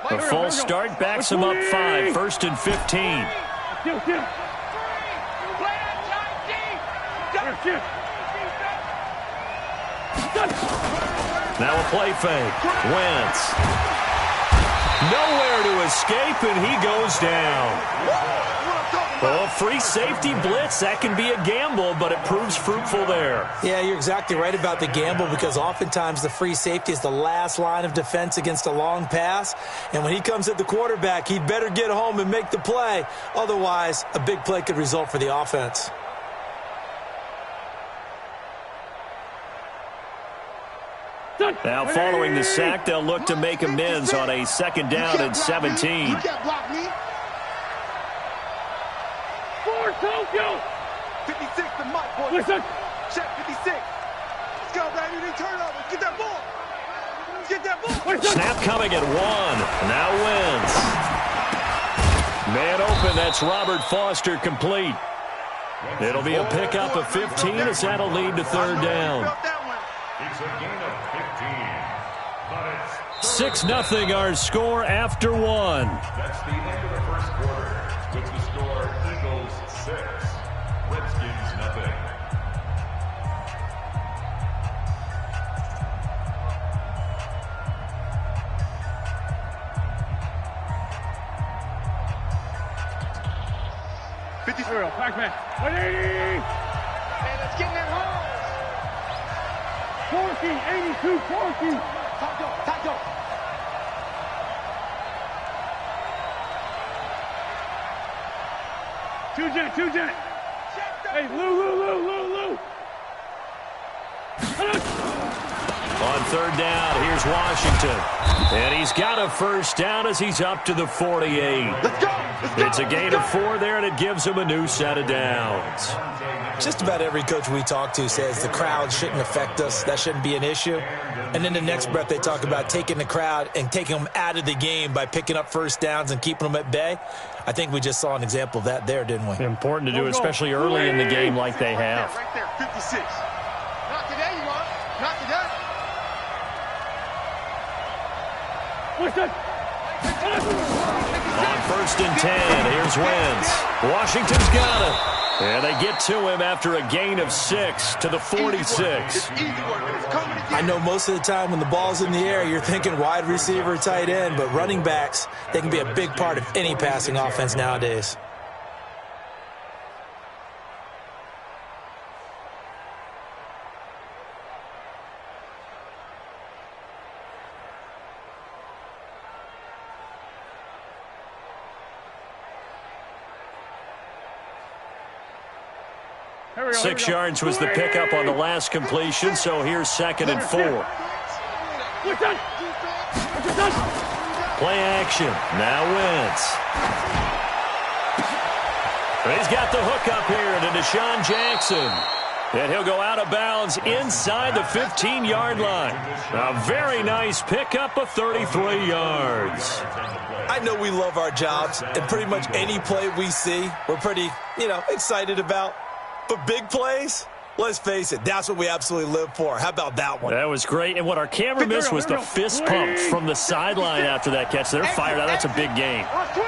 A false start backs him up 5, 1st and 15. Now a play fake. Wentz. Nowhere to escape, and he goes down. Well, free safety blitz, that can be a gamble, but it proves fruitful there. Yeah, you're exactly right about the gamble because oftentimes the free safety is the last line of defense against a long pass. And when he comes at the quarterback, he'd better get home and make the play. Otherwise, a big play could result for the offense. Now, following the sack, they'll look to make amends on a 2nd down and 17. You can't block me. 56 to Mike, boy. Listen. Check 56. Let's go, baby. They turn over. Get that ball. Get that ball. Snap coming at 1. Now wins. Man open. That's Robert Foster complete. It'll be a pickup of 15 as that'll lead to 3rd down. It's a gain of 15. 6-0 our score after 1. That's the end of the first quarter. With the score, Eagles 6, Redskins nothing. Pac-Man. 180. Hey, let's get in that hole. 82, 40. Taco. Two jet. Hey, Lou. On 3rd down, here's Washington. And he's got a 1st down as he's up to the 48. Let's go. It's a gain of 4 there, and it gives him a new set of downs. Just about every coach we talk to says the crowd shouldn't affect us. That shouldn't be an issue. And then the next breath they talk about taking the crowd and taking them out of the game by picking up 1st downs and keeping them at bay. I think we just saw an example of that there, didn't we? Important to do, especially early in the game like they have. Right there, 56. Not today, you want. Not today. On 1st and 10, here's Wentz. Washington's got it. And they get to him after a gain of 6 to the 46. I know most of the time when the ball's in the air, you're thinking wide receiver, tight end, but running backs, they can be a big part of any passing offense nowadays. Here we go. 6 yards was the pickup on the last completion, so here's 2nd and 4. Play action. Now Wentz. He's got the hook up here to Deshaun Jackson. And he'll go out of bounds inside the 15-yard line. A very nice pickup of 33 yards. I know we love our jobs, and pretty much any play we see, we're pretty, excited about. But big plays, let's face it, that's what we absolutely live for. How about that one? That was great. And what our camera missed was the fist pump from the sideline after that catch. They're fired out. That's a big game. Tyson.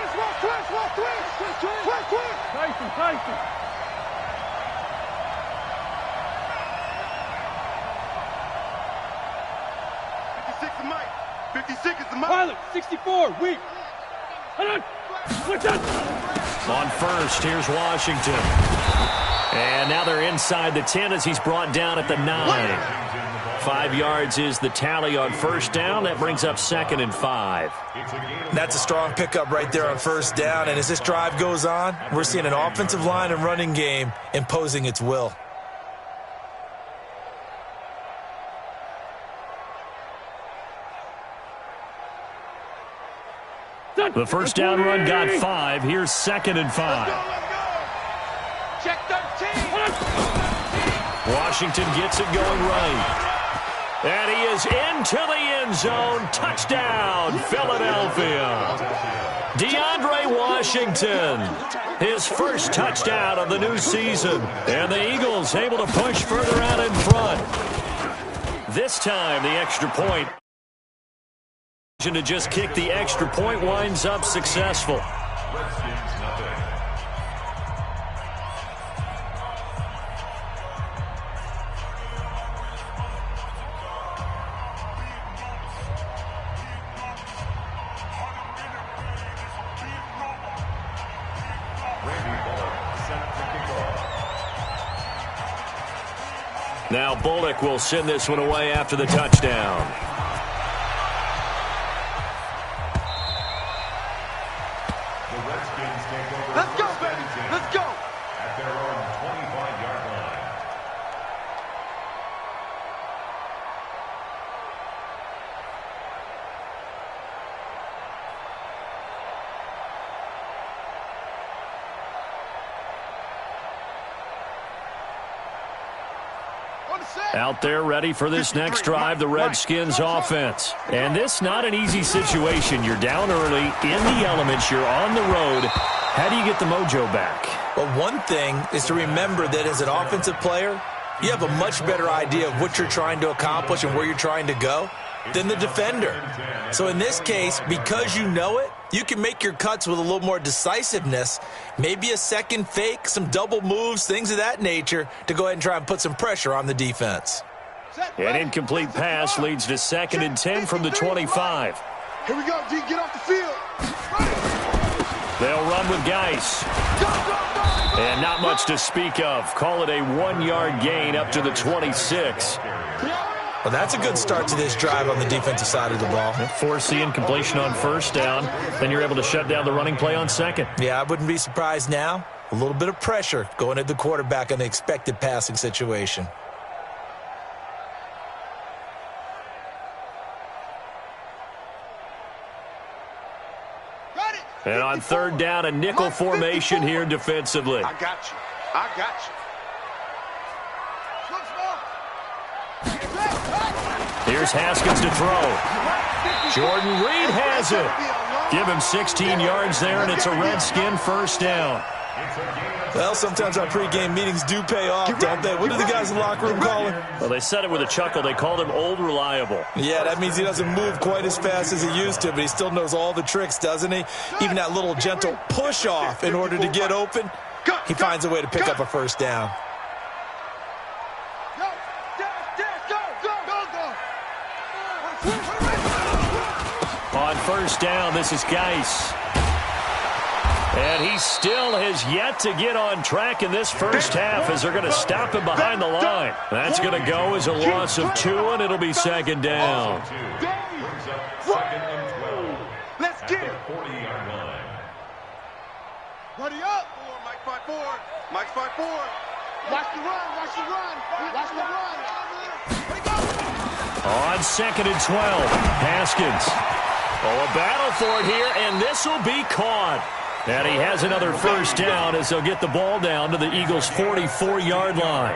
56 is Mike. 56 is the Mike. Pilot, 64, weak. On 1st, here's Washington. And now they're inside the 10 as he's brought down at the 9. 5 yards is the tally on 1st down. That brings up 2nd and 5. That's a strong pickup right there on 1st down. And as this drive goes on, we're seeing an offensive line and running game imposing its will. The 1st down run got 5. Here's 2nd and 5. Check 13. Washington gets it going right. And he is into the end zone. Touchdown, Philadelphia. DeAndre Washington, his first touchdown of the new season. And the Eagles able to push further out in front. This time, the extra point. To just kick the extra point winds up successful. Redskins nothing. Now Bullock will send this one away after the touchdown. Let's go, baby. Let's go. At their own 25-yard line. Out there ready for this next drive, the Redskins offense. And this not an easy situation. You're down early, in the elements, you're on the road. How do you get the mojo back? Well, one thing is to remember that as an offensive player, you have a much better idea of what you're trying to accomplish and where you're trying to go than the defender. So in this case, because you know it, you can make your cuts with a little more decisiveness, maybe a second fake, some double moves, things of that nature, to go ahead and try and put some pressure on the defense. An incomplete pass leads to 2nd and 10 from the 25. Here we go, D. Get off the field. They'll run with Geis. And not much to speak of. Call it a 1-yard gain up to the 26. Well, that's a good start to this drive on the defensive side of the ball. Force the incompletion on first down. Then you're able to shut down the running play on second. Yeah, I wouldn't be surprised now. A little bit of pressure going at the quarterback on the expected passing situation. And on 3rd down, a nickel formation here defensively. I got you. I got you. Here's Haskins to throw. Jordan Reed has it. Give him 16 yards there, and it's a Redskin first down. Well, sometimes our pregame meetings do pay off, don't they? What do the guys in the locker room call him? Well, they said it with a chuckle. They called him Old Reliable. Yeah, that means he doesn't move quite as fast as he used to, but he still knows all the tricks, doesn't he? Even that little gentle push-off in order to get open, he finds a way to pick up a first down. On first down, this is Geis. And he still has yet to get on track in this first half as they're going to stop him behind the line. That's going to go as a loss of 2, and it'll be 2nd down. Let's get it. 40-yard line. Ready up. Mike 5-4. Mike 5-4. Watch the run. Watch the run. Watch the run. On 2nd and 12, Haskins. Oh, a battle for it here, and this will be caught. And he has another first down as they'll get the ball down to the Eagles' 44-yard line.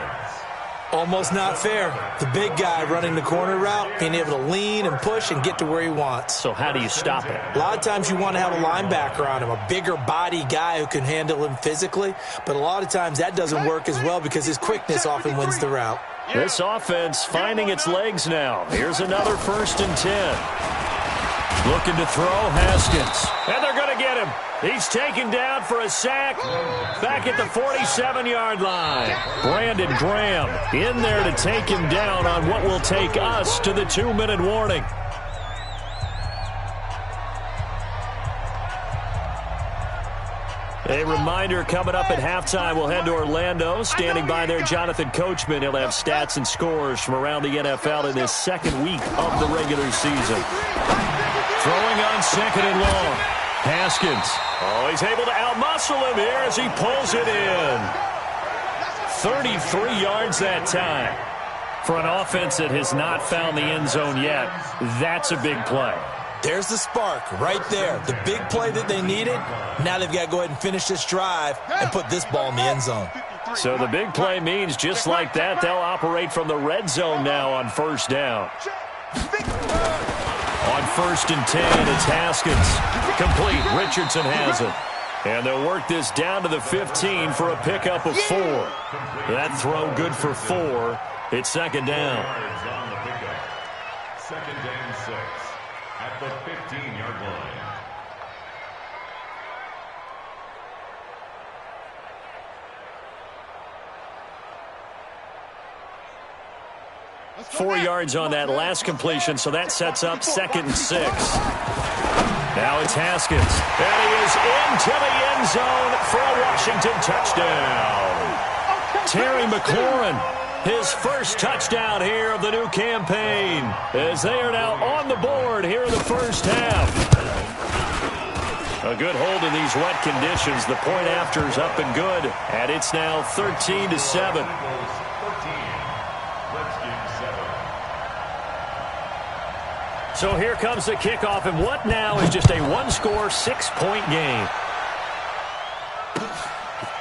Almost not fair. The big guy running the corner route, being able to lean and push and get to where he wants. So how do you stop it? A lot of times you want to have a linebacker on him, a bigger body guy who can handle him physically. But a lot of times that doesn't work as well because his quickness often wins the route. This offense finding its legs now. Here's another 1st and 10. Looking to throw, Haskins. And they're going to get him. He's taken down for a sack back at the 47-yard line. Brandon Graham in there to take him down on what will take us to the 2-minute warning. A reminder coming up at halftime, we'll head to Orlando. Standing by there, Jonathan Coachman. He'll have stats and scores from around the NFL in his 2nd week of the regular season. Throwing on 2nd and long. Haskins. Oh, he's able to outmuscle him here as he pulls it in. 33 yards that time. For an offense that has not found the end zone yet, that's a big play. There's the spark right there. The big play that they needed. Now they've got to go ahead and finish this drive and put this ball in the end zone. So the big play means just like that, they'll operate from the red zone now on first down. On 1st and 10, it's Haskins. Complete. Richardson has it. And they'll work this down to the 15 for a pickup of 4. That throw good for 4. It's 2nd down. 2nd and 6. at the 15-yard line. 4 yards on that last completion, so that sets up 2nd and 6. Now it's Haskins, and he is into the end zone for a Washington touchdown. Terry McLaurin, his first touchdown here of the new campaign, as they are now on the board here in the first half. A good hold in these wet conditions. The point after is up and good, and it's now 13-7. So here comes the kickoff, and what now is just a one-score, 6-point game.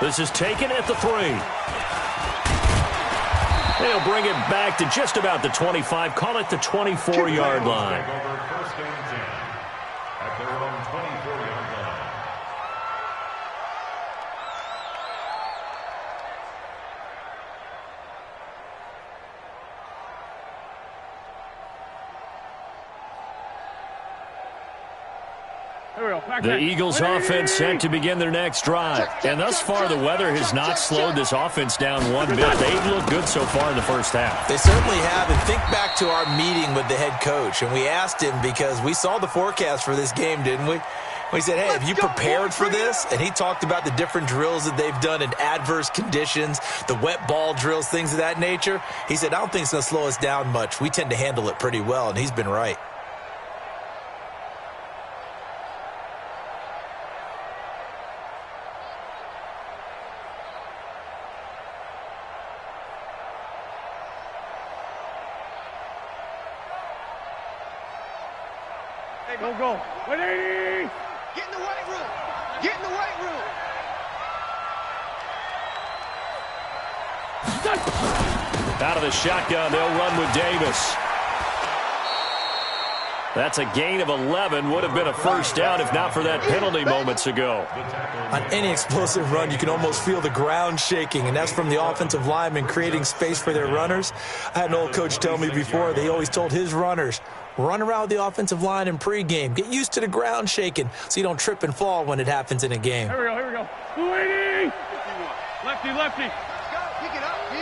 This is taken at the 3. They'll bring it back to just about the 25, call it the 24-yard line. First and 10 at their own 24-yard line. The Eagles offense set to begin their next drive. And thus far, the weather has not slowed this offense down one bit. They've looked good so far in the first half. They certainly have. And think back to our meeting with the head coach. And we asked him because we saw the forecast for this game, didn't we? We said, hey, have you prepared for this? And he talked about the different drills that they've done in adverse conditions, the wet ball drills, things of that nature. He said, I don't think it's going to slow us down much. We tend to handle it pretty well, and he's been right. Go. 180. Get in the weight room. Get in the weight room. Out of the shotgun, they'll run with Davis. That's a gain of 11. Would have been a first down if not for that penalty moments ago. On any explosive run, you can almost feel the ground shaking, and that's from the offensive linemen creating space for their runners. I had an old coach tell me before, they always told his runners, run around the offensive line in pregame. Get used to the ground shaking so you don't trip and fall when it happens in a game. Here we go. 280. Lefty. Let's go. Pick it up, P.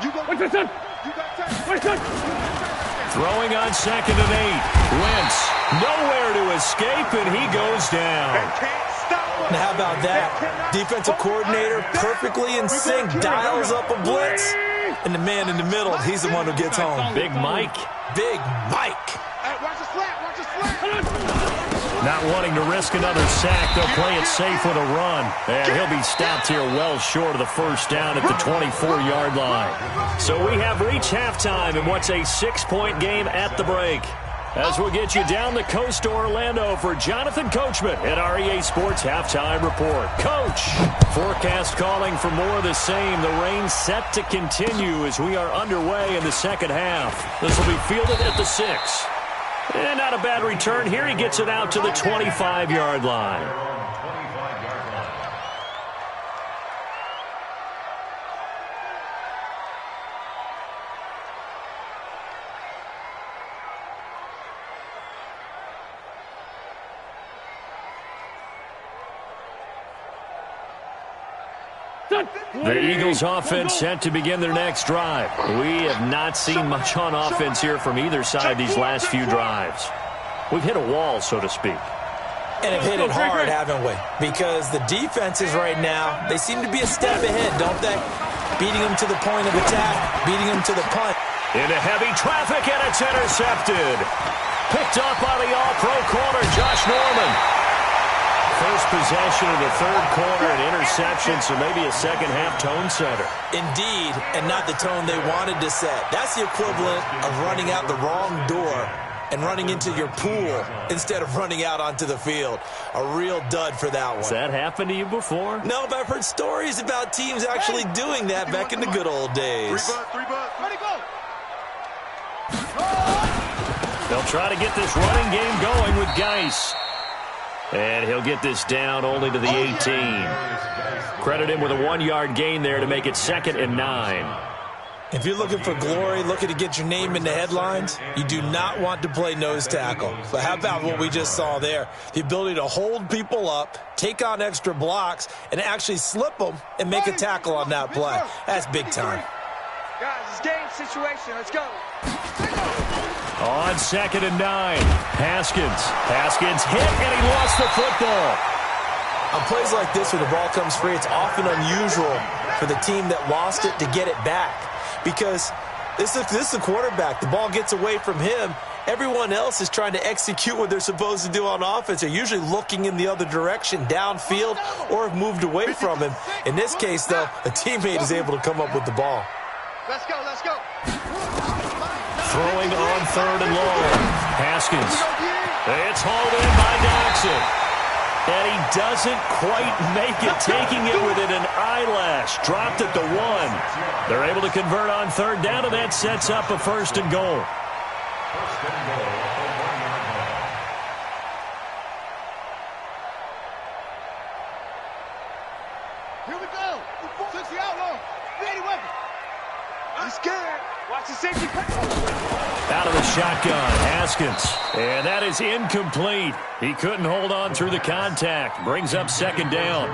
You go. What's this? You got time. What's this? Throwing on 2nd and 8. Wentz nowhere to escape, and he goes down. Now how about that? Defensive coordinator perfectly in sync, dials up a blitz, and the man in the middle, he's the one who gets home. Big Mike. Big Mike. Hey, watch the slant. Watch the slant. Not wanting to risk another sack, they'll play it safe with a run. And he'll be stopped here well short of the first down at the 24-yard line. So we have reached halftime in what's a 6-point game at the break. As we'll get you down the coast to Orlando for Jonathan Coachman at our EA Sports Halftime Report. Coach, forecast calling for more of the same. The rain set to continue as we are underway in the second half. This will be fielded at the 6. And not a bad return here. He gets it out to the 25-yard line. The Eagles offense set to begin their next drive. We have not seen much on offense here from either side these last few drives. We've hit a wall, so to speak. And have hit it hard, haven't we? Because the defenses right now, they seem to be a step ahead, don't they? Beating them to the point of attack, beating them to the punt. Into heavy traffic, and it's intercepted. Picked up by the all-pro corner, Josh Norman. First possession of the third quarter, an interception, so maybe a second-half tone setter. Indeed, and not the tone they wanted to set. That's the equivalent of running out the wrong door and running into your pool instead of running out onto the field. A real dud for that one. Has that happened to you before? No, but I've heard stories about teams actually doing that back in the good old days. 3 bucks. Ready, go. They'll try to get this running game going with Geis. And he'll get this down only to the 18. Credit him with a 1-yard gain there to make it 2nd and 9. If you're looking for glory, looking to get your name in the headlines, you do not want to play nose tackle. But how about what we just saw there? The ability to hold people up, take on extra blocks, and actually slip them and make a tackle on that play. That's big time. Guys, it's game situation. Let's go. On 2nd and 9, Haskins hit, and he lost the football. On plays like this, when the ball comes free, it's often unusual for the team that lost it to get it back. Because this is the quarterback. The ball gets away from him. Everyone else is trying to execute what they're supposed to do on offense. They're usually looking in the other direction, downfield, or have moved away from him. In this case, though, a teammate is able to come up with the ball. Let's go. Throwing on 3rd and long. Haskins. It's hauled in by Doxson. And he doesn't quite make it, taking it within an eyelash. Dropped at the 1. They're able to convert on 3rd down, and that sets up a 1st and goal. Here we go. 60 outlaw. Ready weapon. I'm scared. Watch the safety. Out of the shotgun, Haskins. And that is incomplete. He couldn't hold on through the contact. Brings up 2nd down.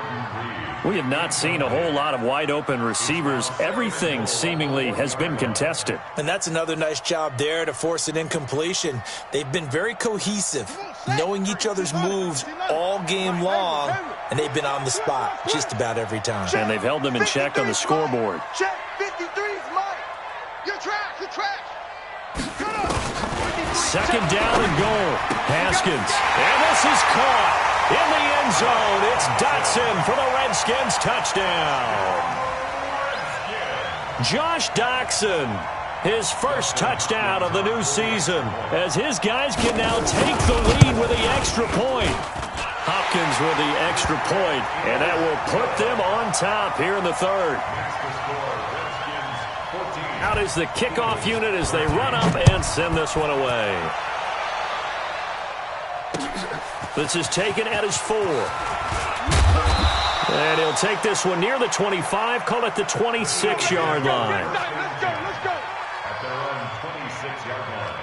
We have not seen a whole lot of wide-open receivers. Everything seemingly has been contested. And that's another nice job there to force an incompletion. They've been very cohesive, knowing each other's moves all game long, and they've been on the spot just about every time. And they've held them in check on the scoreboard. Check 53's mine. You're trash. 2nd down and goal. Haskins. And this is caught in the end zone. It's Dotson for the Redskins touchdown. Josh Doxson, his first touchdown of the new season, as his guys can now take the lead with the extra point. Hopkins with the extra point, and that will put them on top here in the 3rd. Out is the kickoff unit as they run up and send this one away. This is taken at his 4. And he'll take this one near the 25, call it the 26-yard line. Let's go. At their own 26-yard line.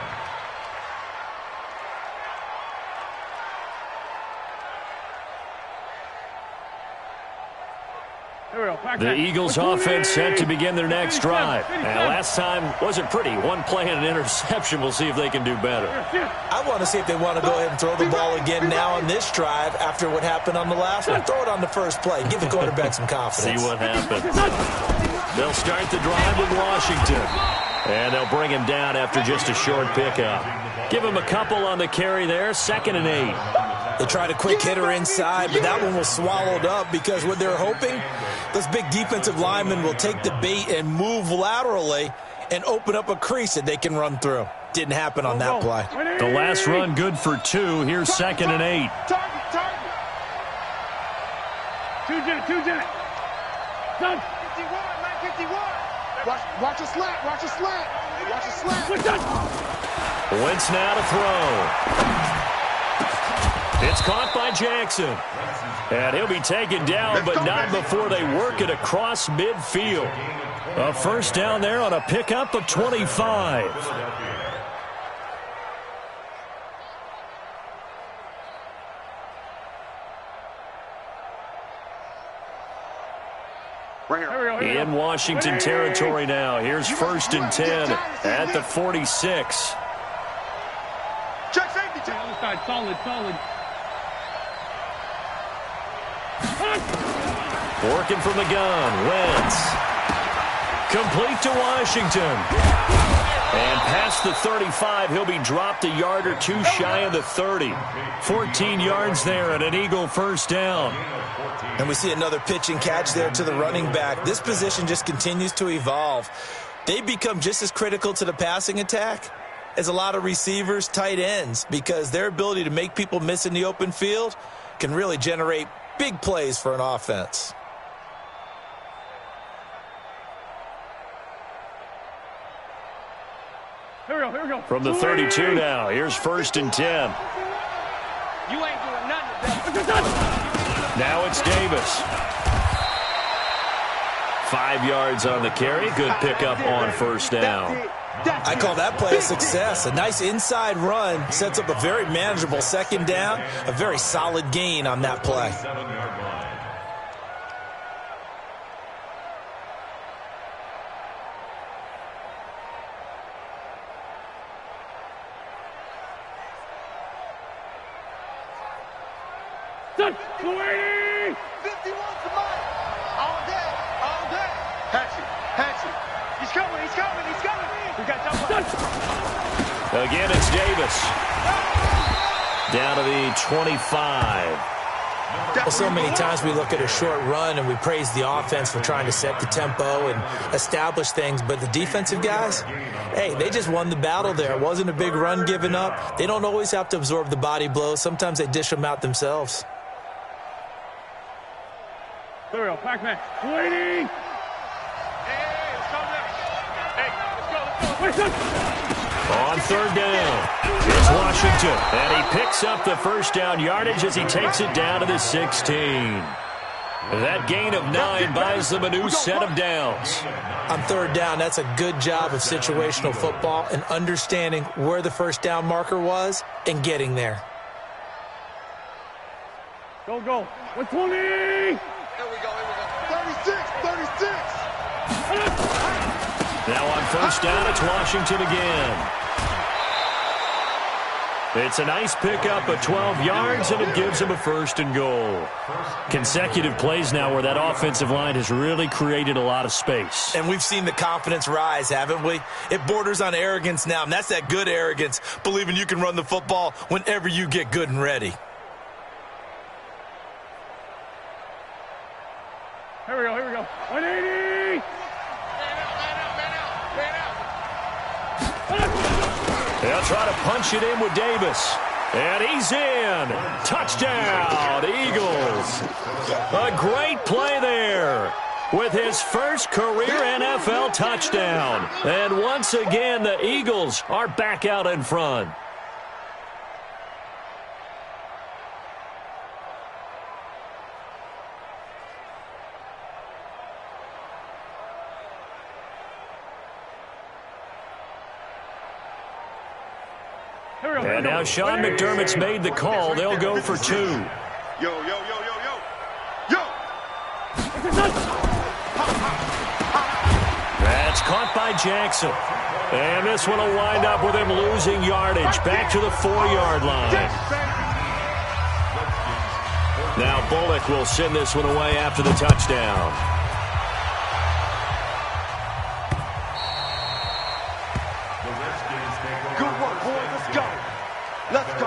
The Eagles offense set to begin their next drive. And last time wasn't pretty. One play and an interception. We'll see if they can do better. I want to see if they want to go ahead and throw the ball again now on this drive after what happened on the last one. Throw it on the first play. Give the quarterback some confidence. See what happens. They'll start the drive with Washington. And they'll bring him down after just a short pickup. Give him a couple on the carry there. 2nd and 8. They tried a quick hitter inside, but that one was swallowed up because what they're hoping, those big defensive linemen will take the bait and move laterally and open up a crease that they can run through. Didn't happen on that play. The last run good for 2. Here's 2nd and 8. Target. Two jet. Done. 51. Watch a slant. Watch a slant. Wentz now to throw. It's caught by Jackson. And he'll be taken down, but not before they work it across midfield. A 1st down there on a pickup of 25. Right here. In Washington territory now. Here's 1st and 10 at the 46. Check safety. Other side, solid. Working from the gun. Wentz. Complete to Washington. And past the 35, he'll be dropped a yard or 2 shy of the 30. 14 yards there and an Eagle 1st down. And we see another pitch and catch there to the running back. This position just continues to evolve. They become just as critical to the passing attack as a lot of receivers, tight ends, because their ability to make people miss in the open field can really generate big plays for an offense. Here we go. From the 32 now, here's 1st and 10. You ain't doing nothing today. Now it's Davis. 5 yards on the carry. Good pickup on first down. I call that play a success. A nice inside run sets up a very manageable second down. A very solid gain on that play. Touch, 280! 51 to Mike. All day, all day. Hatchet. He's coming. We got touch. Again, it's Davis. Down to the 25. Well, so many times we look at a short run and we praise the offense for trying to set the tempo and establish things, but the defensive guys, hey, they just won the battle there. It wasn't a big run given up. They don't always have to absorb the body blows. Sometimes they dish them out themselves. There we go, Pac-Man. 280! On third down, it's Washington, and he picks up the first down yardage as he takes it down to the 16. That gain of 9 buys them a new set of downs. On third down, that's a good job of situational football and understanding where the first down marker was and getting there. Go. 120! Here we go. 36. Now on first down, it's Washington again. It's a nice pickup of 12 yards, and it gives him a first and goal. Consecutive plays now where that offensive line has really created a lot of space. And we've seen the confidence rise, haven't we? It borders on arrogance now, and that's that good arrogance, believing you can run the football whenever you get good and ready. Here we go. 180! They'll try to punch it in with Davis. And he's in. Touchdown, Eagles. A great play there with his first career NFL touchdown. And once again, the Eagles are back out in front. And now Sean McDermott's made the call. They'll go for 2. Yo. That's caught by Jackson. And this one will wind up with him losing yardage back to the 4-yard line. Now Bullock will send this one away after the touchdown. Good work, boys. Let's go.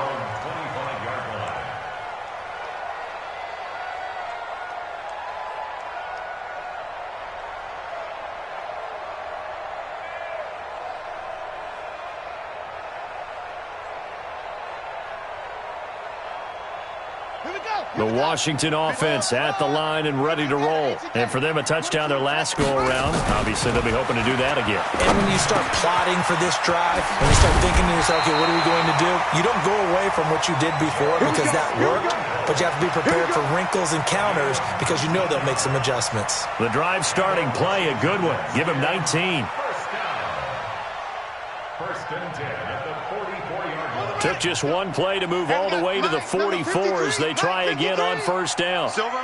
The Washington offense at the line and ready to roll. And for them, a touchdown their last go-around. Obviously, they'll be hoping to do that again. And when you start plotting for this drive, when you start thinking to yourself, okay, what are we going to do? You don't go away from what you did before because that worked, but you have to be prepared for wrinkles and counters because you know they'll make some adjustments. The drive starting play, a good one. Give him 19. First and 10 at the 44-yard line. Took just one play to move all the way to the 44 as they try again on first down. Silver.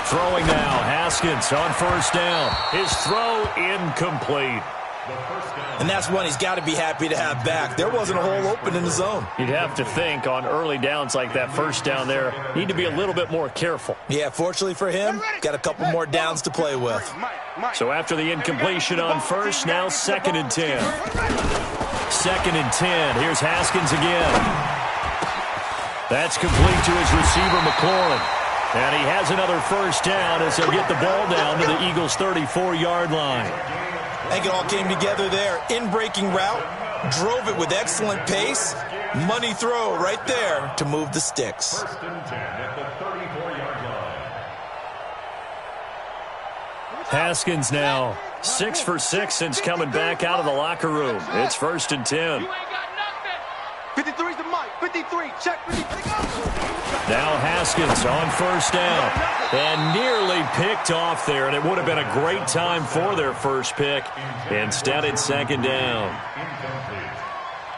Throwing now, Haskins on first down. His throw incomplete. And that's one he's got to be happy to have back. There wasn't a hole open in the zone. You'd have to think on early downs like that first down there, need to be a little bit more careful. Yeah, fortunately for him, got a couple more downs to play with. So after the incompletion on first, now 2nd and 10. 2nd and 10. Here's Haskins again. That's complete to his receiver, McLaurin. And he has another first down as he'll get the ball down to the Eagles' 34-yard line. I think it all came together there. In-breaking route, drove it with excellent pace. Money throw right there to move the sticks. First and 10 at the 34-yard line. Haskins now 6 for 6 since coming back out of the locker room. It's 1st and 10. 53's the mic. 53. Check 53. Now Haskins on first down. And nearly picked off there, and it would have been a great time for their first pick. Instead, it's second down.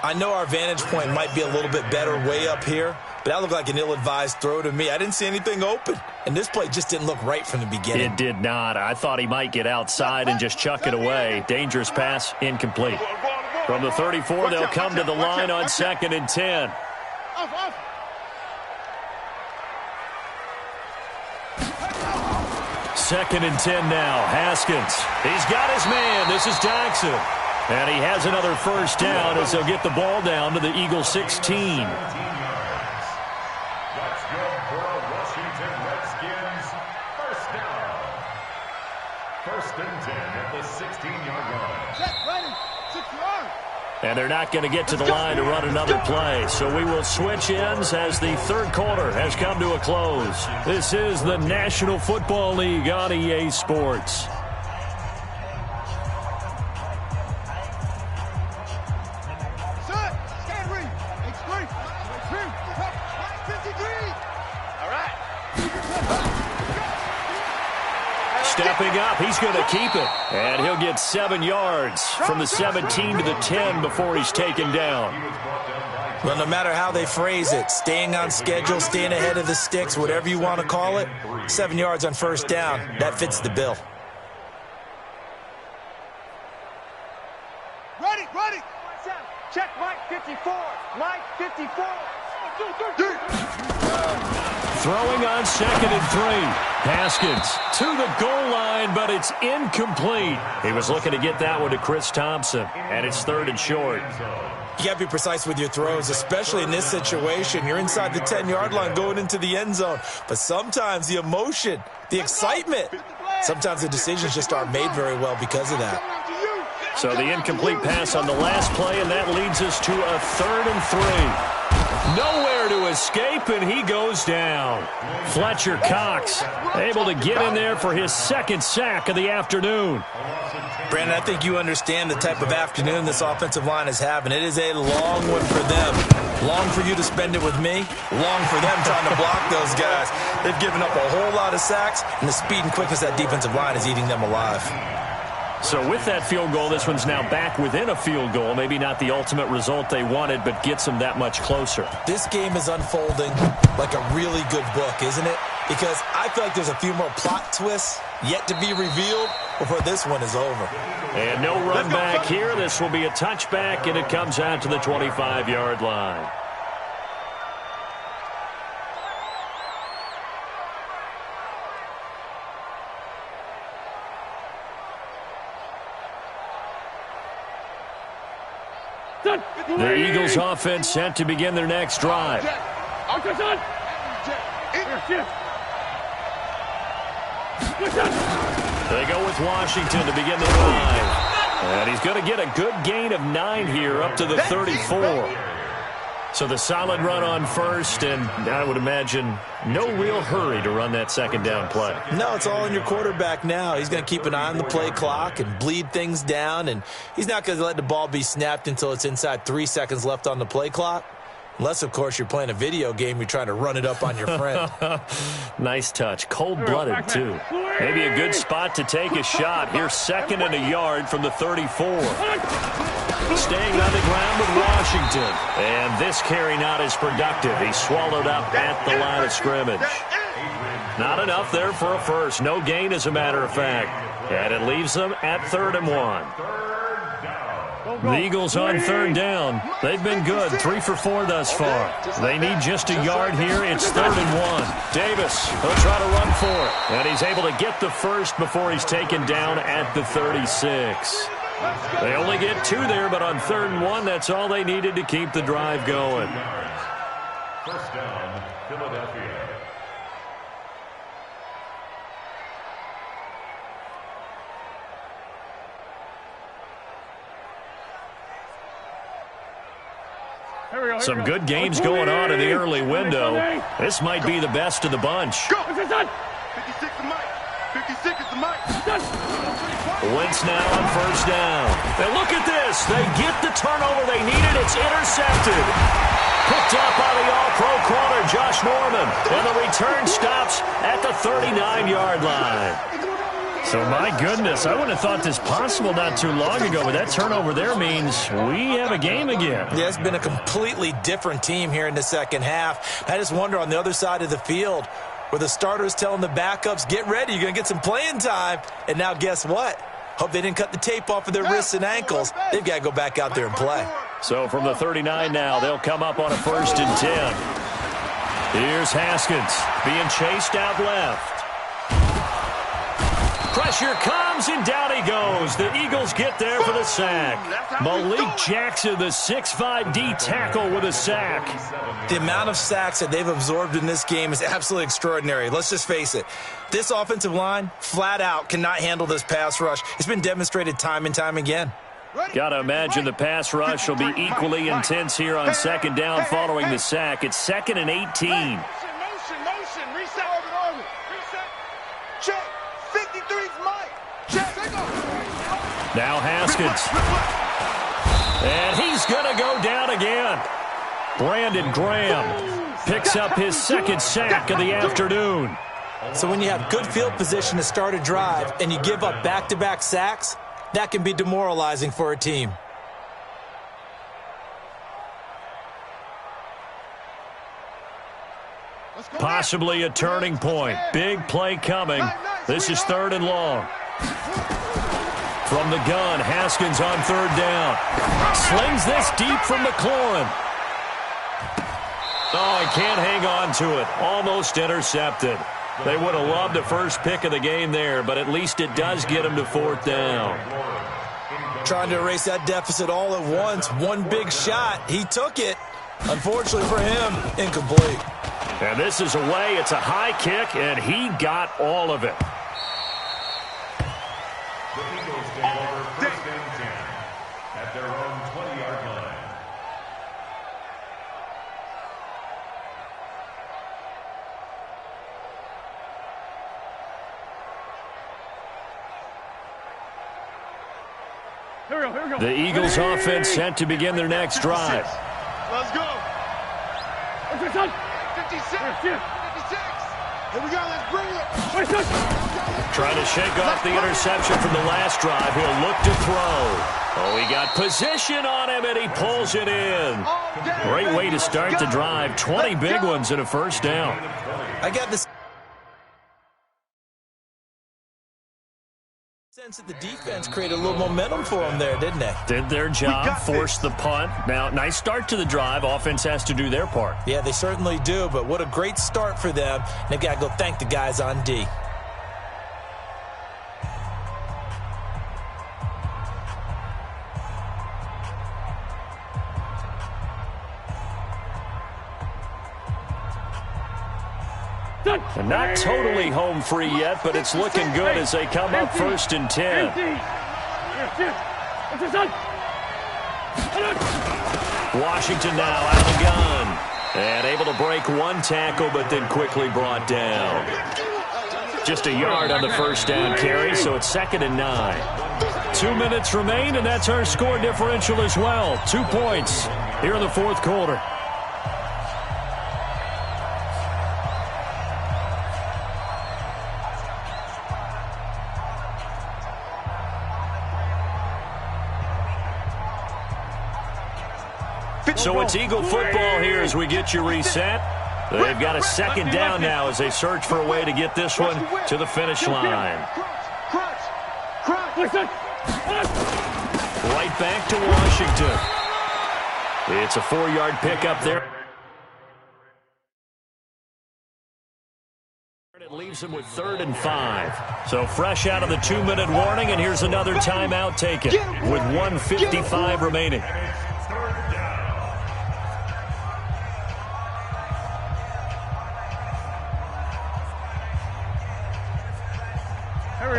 I know our vantage point might be a little bit better way up here, but that looked like an ill-advised throw to me. I didn't see anything open, and this play just didn't look right from the beginning. It did not. I thought he might get outside and just chuck it away. Dangerous pass, incomplete. From the 34, they'll come to the line on 2nd and 10. Second and 10 now. Haskins. He's got his man. This is Jackson. And he has another first down as they'll get the ball down to the Eagle 16. That's good for a Washington Redskins first down. 1st and 10 at the 16-yard line. Check, ready. 6 yards. And they're not going to get to the line to run another play. So we will switch ends as the third quarter has come to a close. This is the National Football League on EA Sports. Set. Stand read. X3. 53. All right. Stepping up, he's going to keep it. And he'll get 7 yards from the 17 to the 10 before he's taken down. Well, no matter how they phrase it, staying on schedule, staying ahead of the sticks, whatever you want to call it, 7 yards on first down, that fits the bill. Ready, ready. Check Mike 54. Mike 54. Throwing on 2nd and 3. Haskins to the goal line, but it's incomplete. He was looking to get that one to Chris Thompson, and it's 3rd and short. You got to be precise with your throws, especially in this situation. You're inside the 10-yard line going into the end zone. But sometimes the emotion, the excitement, sometimes the decisions just aren't made very well because of that. So the incomplete pass on the last play, and that leads us to a 3rd and 3. Nowhere to escape, and he goes down. Fletcher Cox able to get in there for his 2nd sack of the afternoon. Brandon, I think you understand the type of afternoon this offensive line is having. It is a long one for them. Long for you to spend it with me. Long for them trying to block those guys. They've given up a whole lot of sacks, and the speed and quickness of that defensive line is eating them alive. So with that field goal, this one's now back within a field goal. Maybe not the ultimate result they wanted, but gets them that much closer. This game is unfolding like a really good book, isn't it? Because I feel like there's a few more plot twists yet to be revealed before this one is over. And no run back here. This will be a touchback, and it comes out to the 25-yard line. The Eagles offense set to begin their next drive. They go with Washington to begin the drive. And he's going to get a good gain of 9 here up to the 34. So the solid run on first, and I would imagine no real hurry to run that 2nd down play. No, it's all in your quarterback now. He's going to keep an eye on the play clock and bleed things down, and he's not going to let the ball be snapped until it's inside 3 seconds left on the play clock. Unless, of course, you're playing a video game, you're trying to run it up on your friend. Nice touch. Cold-blooded, too. Maybe a good spot to take a shot. Here's 2nd and a yard from the 34. Staying on the ground with Washington. And this carry not as productive. He's swallowed up at the line of scrimmage. Not enough there for a first. No gain, as a matter of fact. And it leaves them at 3rd and 1. The Eagles on 3rd down. They've been good, 3 for 4 thus far. They need just a yard here. It's 3rd and 1. Davis will try to run for it. And he's able to get the first before he's taken down at the 36. They only get 2 there, but on 3rd and 1, that's all they needed to keep the drive going. First down, Philadelphia. Some good games going on in the early window. This might be the best of the bunch. Go. 56 to Mike. 56 is the Mike. Wentz now on first down. And look at this. They get the turnover they needed. It's intercepted. Picked up by the all-pro corner, Josh Norman. And the return stops at the 39-yard line. So, my goodness, I wouldn't have thought this possible not too long ago, but that turnover there means we have a game again. Yeah, it's been a completely different team here in the second half. I just wonder on the other side of the field where the starters telling the backups, get ready, you're going to get some playing time. And now guess what? Hope they didn't cut the tape off of their wrists and ankles. They've got to go back out there and play. So from the 39 now, they'll come up on a 1st and 10. Here's Haskins being chased out left. Pressure comes, and down he goes. The Eagles get there for the sack. Malik Jackson, the 6'5" D tackle with a sack. The amount of sacks that they've absorbed in this game is absolutely extraordinary. Let's just face it. This offensive line, flat out, cannot handle this pass rush. It's been demonstrated time and time again. Got to imagine the pass rush will be equally intense here on 2nd down following the sack. It's 2nd and 18. Motion, reset. Orbit. Reset. Check. 53's Mike. Check. Now Haskins. And he's going to go down again. Brandon Graham picks up his 2nd sack of the afternoon. So when you have good field position to start a drive and you give up back-to-back sacks, that can be demoralizing for a team. Possibly a turning point. Big play coming. This is 3rd and long. From the gun, Haskins on 3rd down. Slings this deep from McLaurin. Oh, he can't hang on to it. Almost intercepted. They would have loved the first pick of the game there, but at least it does get him to 4th down. Trying to erase that deficit all at once. One big shot. He took it. Unfortunately for him, incomplete. And this is away. It's a high kick, and he got all of it. The Eagles take over 1st and 10 at their own 20-yard line. Here we go. The Eagles offense set to begin their next drive. Let's go. What's your son? 56. 56. Here we go. Let's bring it. Where's son? Trying to shake off the interception from the last drive. He'll look to throw. Oh, he got position on him, and he pulls it in. Great way to start the drive. 20 big ones and a 1st down. I got this sense that the defense created a little momentum for them there, didn't they? Did their job, forced the punt. Now, nice start to the drive. Offense has to do their part. Yeah, they certainly do, but what a great start for them. They've got to go thank the guys on D. And not totally home free yet, but it's looking good as they come up 1st and 10. Washington now out of the gun. And able to break one tackle, but then quickly brought down. Just a yard on the 1st down carry, so it's 2nd and 9. 2 minutes remain, and that's our score differential as well. 2 points here in the 4th quarter. So it's Eagle football here as we get you reset. They've got a 2nd down now as they search for a way to get this one to the finish line. Right back to Washington. It's a 4-yard pickup there. It leaves them with 3rd and 5. So fresh out of the 2-minute warning, and here's another timeout taken with 1:55 remaining.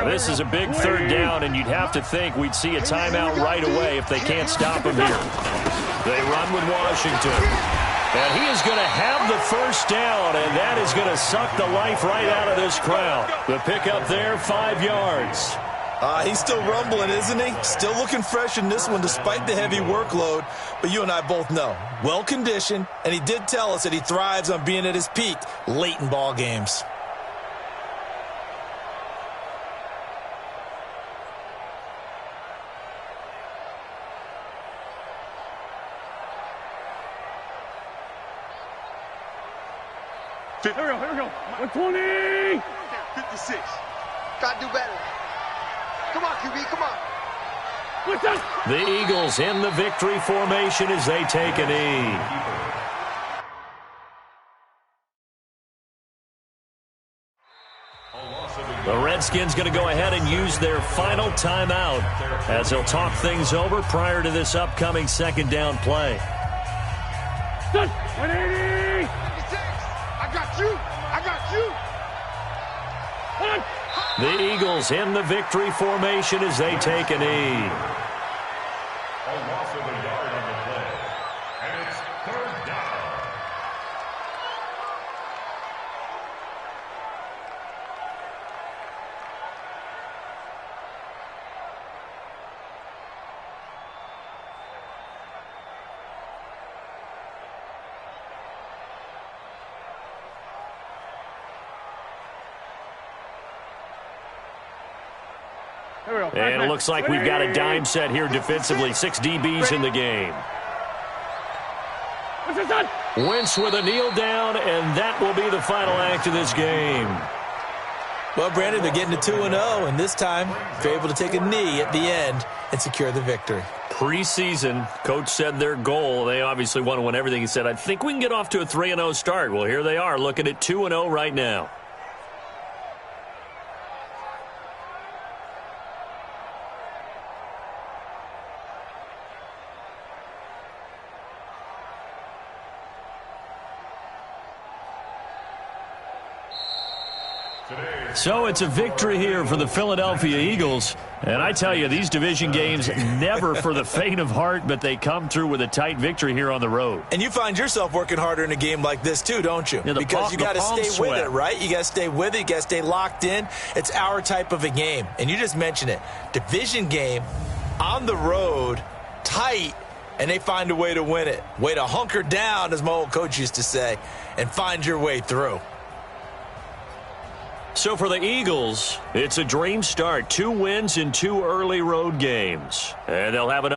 This is a big 3rd down, and you'd have to think we'd see a timeout right away if they can't stop him here. They run with Washington. And he is going to have the 1st down, and that is going to suck the life right out of this crowd. The pickup there, 5 yards. He's still rumbling, isn't he? Still looking fresh in this one despite the heavy workload. But you and I both know, well-conditioned, and he did tell us that he thrives on being at his peak late in ball games. Here we go. 120. 56. Gotta do better. Come on, QB, come on. Listen. The Eagles in the victory formation as they take a knee. The Redskins going to go ahead and use their final timeout as they'll talk things over prior to this upcoming second down play. 180. 56. I got you. The Eagles in the victory formation as they take a knee. A loss of a yard on the play. And it's third down. Here we go. And it looks like we've got a dime set here defensively. 6 DBs in the game. What's this on? Wentz with a kneel down, and that will be the final act of this game. Well, Brandon, they're getting to 2-0, and this time they're able to take a knee at the end and secure the victory. Preseason, coach said their goal, they obviously want to win everything. He said, I think we can get off to a 3-0 start. Well, here they are looking at 2-0 right now. So it's a victory here for the Philadelphia Eagles. And I tell you, these division games, never for the faint of heart, but they come through with a tight victory here on the road. And you find yourself working harder in a game like this too, don't you? Yeah, because you got to stay with it, right? You got to stay with it. You got to stay locked in. It's our type of a game. And you just mentioned it. Division game, on the road, tight, and they find a way to win it. Way to hunker down, as my old coach used to say, and find your way through. So for the Eagles, it's a dream start. 2 wins in 2 early road games. And they'll have an